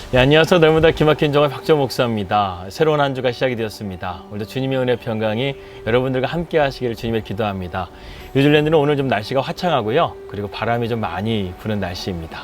네, 안녕하세요. 날마다 기막힌 정화 박정 목사입니다. 새로운 한 주가 시작이 되었습니다. 오늘도 주님의 은혜 평강이 여러분들과 함께 하시기를 주님을 기도합니다. 뉴질랜드는 오늘 좀 날씨가 화창하고요. 그리고 바람이 좀 많이 부는 날씨입니다.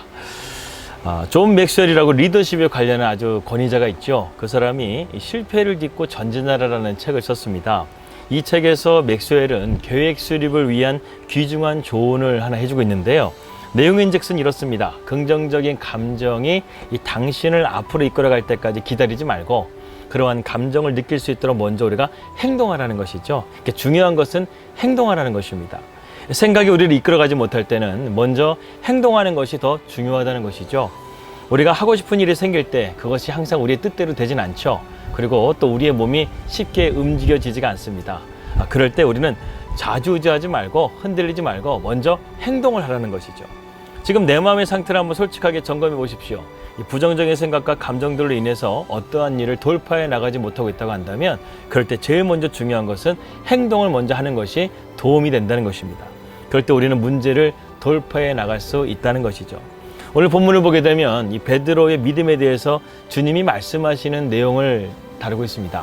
존 맥스웰이라고 리더십에 관련한 아주 권위자가 있죠. 그 사람이 실패를 딛고 전진하라라는 책을 썼습니다. 이 책에서 맥스웰은 계획 수립을 위한 귀중한 조언을 하나 해주고 있는데요. 내용인즉슨 이렇습니다. 긍정적인 감정이 이 당신을 앞으로 이끌어갈 때까지 기다리지 말고 그러한 감정을 느낄 수 있도록 먼저 우리가 행동하라는 것이죠. 중요한 것은 행동하라는 것입니다. 생각이 우리를 이끌어가지 못할 때는 먼저 행동하는 것이 더 중요하다는 것이죠. 우리가 하고 싶은 일이 생길 때 그것이 항상 우리의 뜻대로 되진 않죠. 그리고 또 우리의 몸이 쉽게 움직여지지가 않습니다. 그럴 때 우리는 좌지우지하지 말고 흔들리지 말고 먼저 행동을 하라는 것이죠. 지금 내 마음의 상태를 한번 솔직하게 점검해 보십시오. 이 부정적인 생각과 감정들로 인해서 어떠한 일을 돌파해 나가지 못하고 있다고 한다면 그럴 때 제일 먼저 중요한 것은 행동을 먼저 하는 것이 도움이 된다는 것입니다. 그럴 때 우리는 문제를 돌파해 나갈 수 있다는 것이죠. 오늘 본문을 보게 되면 이 베드로의 믿음에 대해서 주님이 말씀하시는 내용을 다루고 있습니다.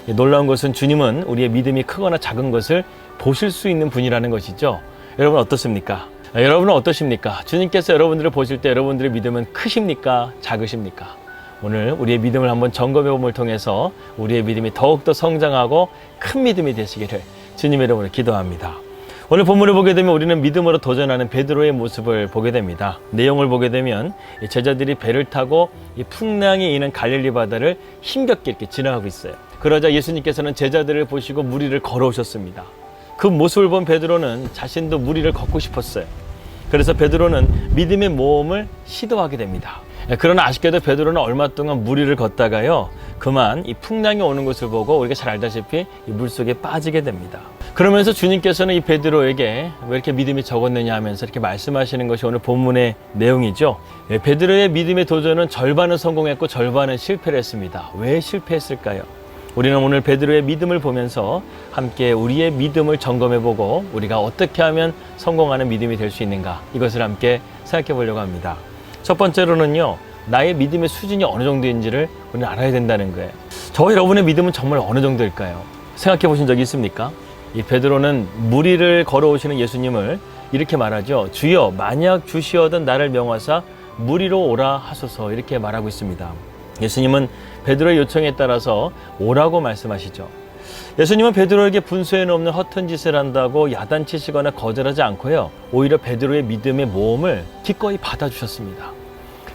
놀라운 것은 주님은 우리의 믿음이 크거나 작은 것을 보실 수 있는 분이라는 것이죠. 여러분 어떻습니까? 여러분은 어떠십니까? 주님께서 여러분들을 보실 때 여러분들의 믿음은 크십니까? 작으십니까? 오늘 우리의 믿음을 한번 점검해 봄을 통해서 우리의 믿음이 더욱더 성장하고 큰 믿음이 되시기를 주님의 이름으로 기도합니다. 오늘 본문을 보게 되면 우리는 믿음으로 도전하는 베드로의 모습을 보게 됩니다. 내용을 보게 되면 제자들이 배를 타고 이 풍랑이 있는 갈릴리 바다를 힘겹게 이렇게 지나가고 있어요. 그러자 예수님께서는 제자들을 보시고 무리를 걸어오셨습니다. 그 모습을 본 베드로는 자신도 무리를 걷고 싶었어요. 그래서 베드로는 믿음의 모험을 시도하게 됩니다. 그러나 아쉽게도 베드로는 얼마 동안 무리를 걷다가요, 그만 이 풍랑이 오는 것을 보고 우리가 잘 알다시피 이 물속에 빠지게 됩니다. 그러면서 주님께서는 이 베드로에게 왜 이렇게 믿음이 적었느냐 하면서 이렇게 말씀하시는 것이 오늘 본문의 내용이죠. 베드로의 믿음의 도전은 절반은 성공했고 절반은 실패를 했습니다. 왜 실패했을까요? 우리는 오늘 베드로의 믿음을 보면서 함께 우리의 믿음을 점검해보고 우리가 어떻게 하면 성공하는 믿음이 될 수 있는가, 이것을 함께 생각해 보려고 합니다. 첫 번째로는요, 나의 믿음의 수준이 어느 정도인지를 우리는 알아야 된다는 거예요. 저와 여러분의 믿음은 정말 어느 정도일까요? 생각해 보신 적이 있습니까? 이 베드로는 무리를 걸어오시는 예수님을 이렇게 말하죠. 주여, 만약 주시어든 나를 명하사 무리로 오라 하소서, 이렇게 말하고 있습니다. 예수님은 베드로의 요청에 따라서 오라고 말씀하시죠. 예수님은 베드로에게 분수에 없는 허튼 짓을 한다고 야단치시거나 거절하지 않고요, 오히려 베드로의 믿음의 모험을 기꺼이 받아주셨습니다.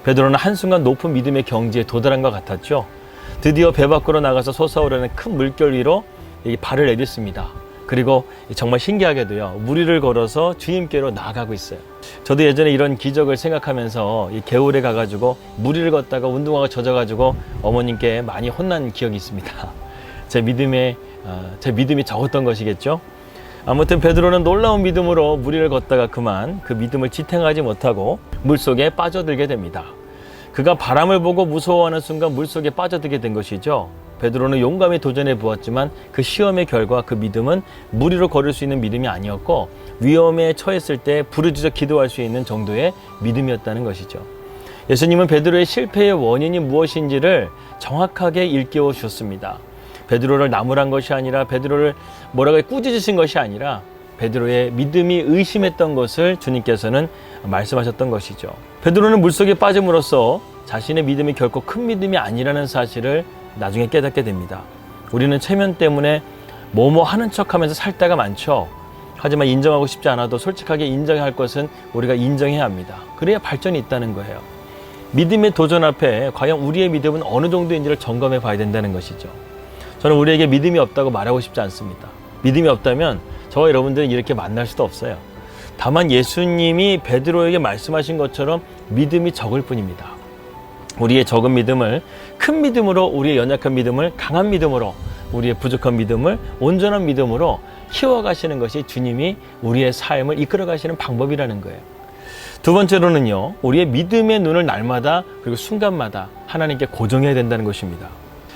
베드로는 한순간 높은 믿음의 경지에 도달한 것 같았죠. 드디어 배 밖으로 나가서 솟아오르는 큰 물결 위로 발을 내딛습니다. 그리고 정말 신기하게도요, 무리를 걸어서 주님께로 나아가고 있어요. 저도 예전에 이런 기적을 생각하면서 이 겨울에 가가지고 무리를 걷다가 운동화가 젖어가지고 어머님께 많이 혼난 기억이 있습니다. 제 믿음이 적었던 것이겠죠. 아무튼 베드로는 놀라운 믿음으로 무리를 걷다가 그만 그 믿음을 지탱하지 못하고 물속에 빠져들게 됩니다. 그가 바람을 보고 무서워하는 순간 물속에 빠져들게 된 것이죠. 베드로는 용감히 도전해 보았지만 그 시험의 결과 그 믿음은 무리로 걸을 수 있는 믿음이 아니었고 위험에 처했을 때 부르짖어 기도할 수 있는 정도의 믿음이었다는 것이죠. 예수님은 베드로의 실패의 원인이 무엇인지를 정확하게 일깨워 주셨습니다. 베드로를 나무란 것이 아니라 베드로를 꾸짖으신 것이 아니라 베드로의 믿음이 의심했던 것을 주님께서는 말씀하셨던 것이죠. 베드로는 물속에 빠짐으로써 자신의 믿음이 결코 큰 믿음이 아니라는 사실을 나중에 깨닫게 됩니다. 우리는 체면 때문에 뭐뭐 하는 척하면서 살 때가 많죠. 하지만 인정하고 싶지 않아도 솔직하게 인정해야 할 것은 우리가 인정해야 합니다. 그래야 발전이 있다는 거예요. 믿음의 도전 앞에 과연 우리의 믿음은 어느 정도인지를 점검해 봐야 된다는 것이죠. 저는 우리에게 믿음이 없다고 말하고 싶지 않습니다. 믿음이 없다면 저와 여러분들은 이렇게 만날 수도 없어요. 다만 예수님이 베드로에게 말씀하신 것처럼 믿음이 적을 뿐입니다. 우리의 적은 믿음을 큰 믿음으로, 우리의 연약한 믿음을 강한 믿음으로, 우리의 부족한 믿음을 온전한 믿음으로 키워가시는 것이 주님이 우리의 삶을 이끌어가시는 방법이라는 거예요. 두 번째로는요, 우리의 믿음의 눈을 날마다 그리고 순간마다 하나님께 고정해야 된다는 것입니다.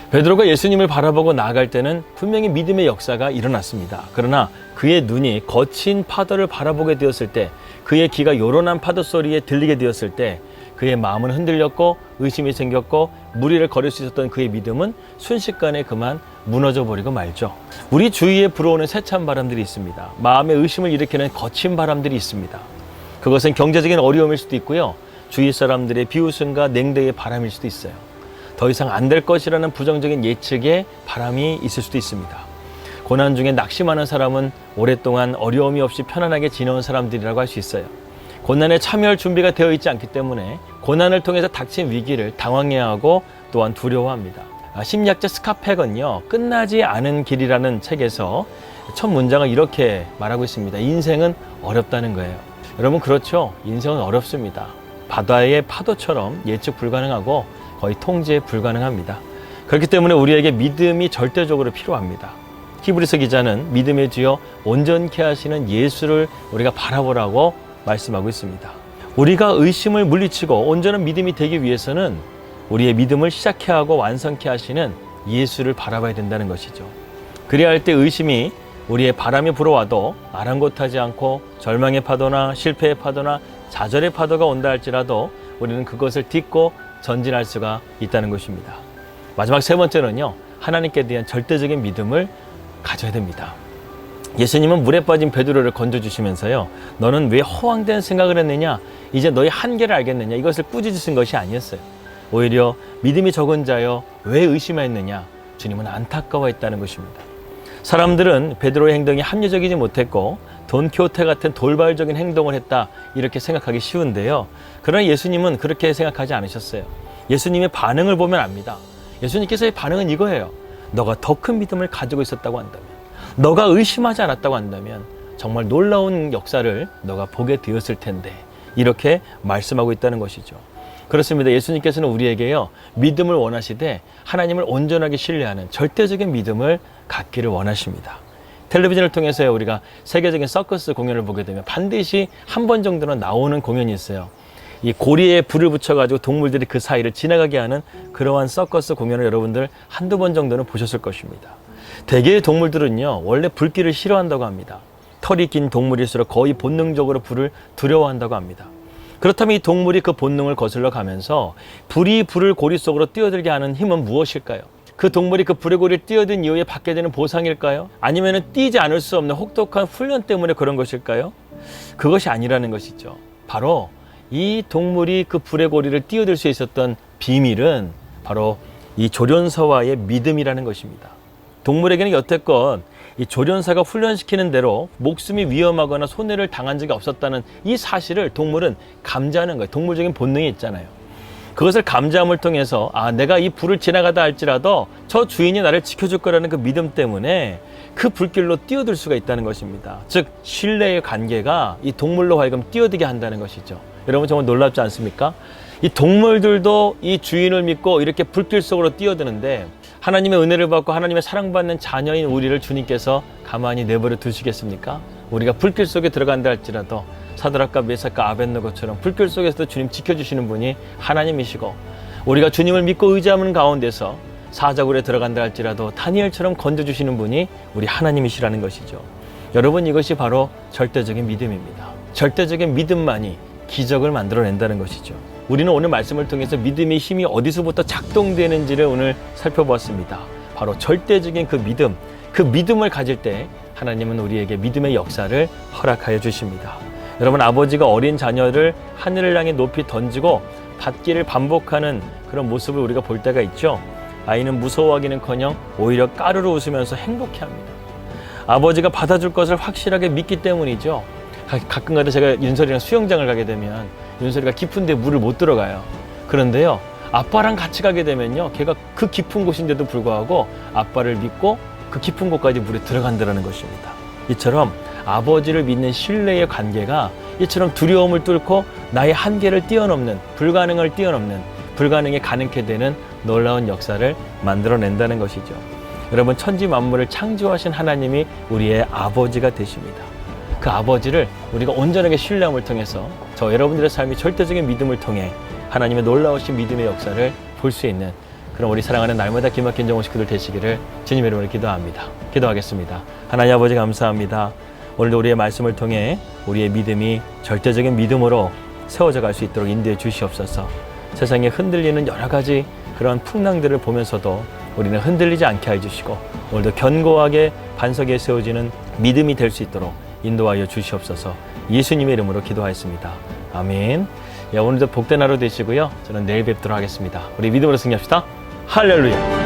베드로가 예수님을 바라보고 나아갈 때는 분명히 믿음의 역사가 일어났습니다. 그러나 그의 눈이 거친 파도를 바라보게 되었을 때, 그의 귀가 요란한 파도 소리에 들리게 되었을 때 그의 마음은 흔들렸고 의심이 생겼고 무리를 거릴 수 있었던 그의 믿음은 순식간에 그만 무너져 버리고 말죠. 우리 주위에 불어오는 세찬 바람들이 있습니다. 마음의 의심을 일으키는 거친 바람들이 있습니다. 그것은 경제적인 어려움일 수도 있고요. 주위 사람들의 비웃음과 냉대의 바람일 수도 있어요. 더 이상 안 될 것이라는 부정적인 예측의 바람이 있을 수도 있습니다. 고난 중에 낙심하는 사람은 오랫동안 어려움이 없이 편안하게 지내온 사람들이라고 할 수 있어요. 고난에 참여할 준비가 되어 있지 않기 때문에 고난을 통해서 닥친 위기를 당황해하고 또한 두려워합니다. 심리학자 스카펙은요, 끝나지 않은 길이라는 책에서 첫 문장을 이렇게 말하고 있습니다. 인생은 어렵다는 거예요. 여러분, 그렇죠? 인생은 어렵습니다. 바다의 파도처럼 예측 불가능하고 거의 통제 불가능합니다. 그렇기 때문에 우리에게 믿음이 절대적으로 필요합니다. 히브리서 기자는 믿음의 주여 온전케 하시는 예수를 우리가 바라보라고 말씀하고 있습니다. 우리가 의심을 물리치고 온전한 믿음이 되기 위해서는 우리의 믿음을 시작케 하고 완성케 하시는 예수를 바라봐야 된다는 것이죠. 그래야 할 때 의심이 우리의 바람이 불어와도 아랑곳하지 않고 절망의 파도나 실패의 파도나 좌절의 파도가 온다 할지라도 우리는 그것을 딛고 전진할 수가 있다는 것입니다. 마지막 세 번째는요, 하나님께 대한 절대적인 믿음을 가져야 됩니다. 예수님은 물에 빠진 베드로를 건져주시면서요, 너는 왜 허황된 생각을 했느냐, 이제 너의 한계를 알겠느냐, 이것을 꾸짖으신 것이 아니었어요. 오히려 믿음이 적은 자여 왜 의심했느냐, 주님은 안타까워했다는 것입니다. 사람들은 베드로의 행동이 합리적이지 못했고 돈키호테 같은 돌발적인 행동을 했다, 이렇게 생각하기 쉬운데요, 그러나 예수님은 그렇게 생각하지 않으셨어요. 예수님의 반응을 보면 압니다. 예수님께서의 반응은 이거예요. 너가 더 큰 믿음을 가지고 있었다고 한다면, 너가 의심하지 않았다고 한다면 정말 놀라운 역사를 너가 보게 되었을 텐데, 이렇게 말씀하고 있다는 것이죠. 그렇습니다. 예수님께서는 우리에게요, 믿음을 원하시되 하나님을 온전하게 신뢰하는 절대적인 믿음을 갖기를 원하십니다. 텔레비전을 통해서 우리가 세계적인 서커스 공연을 보게 되면 반드시 한 번 정도는 나오는 공연이 있어요. 이 고리에 불을 붙여가지고 동물들이 그 사이를 지나가게 하는 그러한 서커스 공연을 여러분들 한두 번 정도는 보셨을 것입니다. 대개의 동물들은요, 원래 불길을 싫어한다고 합니다. 털이 긴 동물일수록 거의 본능적으로 불을 두려워한다고 합니다. 그렇다면 이 동물이 그 본능을 거슬러 가면서 불이 불을 고리 속으로 뛰어들게 하는 힘은 무엇일까요? 그 동물이 그 불의 고리를 뛰어든 이후에 받게 되는 보상일까요? 아니면 뛰지 않을 수 없는 혹독한 훈련 때문에 그런 것일까요? 그것이 아니라는 것이죠. 바로 이 동물이 그 불의 고리를 뛰어들 수 있었던 비밀은 바로 이 조련사와의 믿음이라는 것입니다. 동물에게는 여태껏 이 조련사가 훈련시키는 대로 목숨이 위험하거나 손해를 당한 적이 없었다는 이 사실을 동물은 감지하는 거예요. 동물적인 본능이 있잖아요. 그것을 감지함을 통해서 내가 이 불을 지나가다 할지라도 저 주인이 나를 지켜줄 거라는 그 믿음 때문에 그 불길로 뛰어들 수가 있다는 것입니다. 즉 신뢰의 관계가 이 동물로 하여금 뛰어들게 한다는 것이죠. 여러분, 정말 놀랍지 않습니까? 이 동물들도 이 주인을 믿고 이렇게 불길 속으로 뛰어드는데, 하나님의 은혜를 받고 하나님의 사랑받는 자녀인 우리를 주님께서 가만히 내버려 두시겠습니까? 우리가 불길 속에 들어간다 할지라도 사드락과 메삭과 아벳느고처럼 불길 속에서도 주님 지켜주시는 분이 하나님이시고, 우리가 주님을 믿고 의지하는 가운데서 사자굴에 들어간다 할지라도 다니엘처럼 건져주시는 분이 우리 하나님이시라는 것이죠. 여러분, 이것이 바로 절대적인 믿음입니다. 절대적인 믿음만이 기적을 만들어낸다는 것이죠. 우리는 오늘 말씀을 통해서 믿음의 힘이 어디서부터 작동되는지를 오늘 살펴보았습니다. 바로 절대적인 그 믿음, 그 믿음을 가질 때 하나님은 우리에게 믿음의 역사를 허락하여 주십니다. 여러분, 아버지가 어린 자녀를 하늘을 향해 높이 던지고 받기를 반복하는 그런 모습을 우리가 볼 때가 있죠. 아이는 무서워하기는커녕 오히려 까르르 웃으면서 행복해합니다. 아버지가 받아줄 것을 확실하게 믿기 때문이죠. 가끔가다 제가 윤설이랑 수영장을 가게 되면 윤설이가 깊은 데 물을 못 들어가요. 그런데요, 아빠랑 같이 가게 되면요, 걔가 그 깊은 곳인데도 불구하고 아빠를 믿고 그 깊은 곳까지 물에 들어간다는 것입니다. 이처럼 아버지를 믿는 신뢰의 관계가 이처럼 두려움을 뚫고 나의 한계를 뛰어넘는, 불가능을 뛰어넘는, 불가능에 가능케 되는 놀라운 역사를 만들어낸다는 것이죠. 여러분, 천지 만물을 창조하신 하나님이 우리의 아버지가 되십니다. 그 아버지를 우리가 온전하게 신뢰함을 통해서 저 여러분들의 삶이 절대적인 믿음을 통해 하나님의 놀라우신 믿음의 역사를 볼 수 있는 그런 우리 사랑하는 날마다 기막힌 정원 식구들 되시기를 주님의 이름으로 기도합니다. 기도하겠습니다. 하나님 아버지, 감사합니다. 오늘도 우리의 말씀을 통해 우리의 믿음이 절대적인 믿음으로 세워져 갈 수 있도록 인도해 주시옵소서. 세상에 흔들리는 여러 가지 그런 풍랑들을 보면서도 우리는 흔들리지 않게 해주시고 오늘도 견고하게 반석에 세워지는 믿음이 될 수 있도록 인도하여 주시옵소서. 예수님의 이름으로 기도하였습니다. 아멘. 오늘도 복된 하루 되시고요. 저는 내일 뵙도록 하겠습니다. 우리 믿음으로 승리합시다. 할렐루야.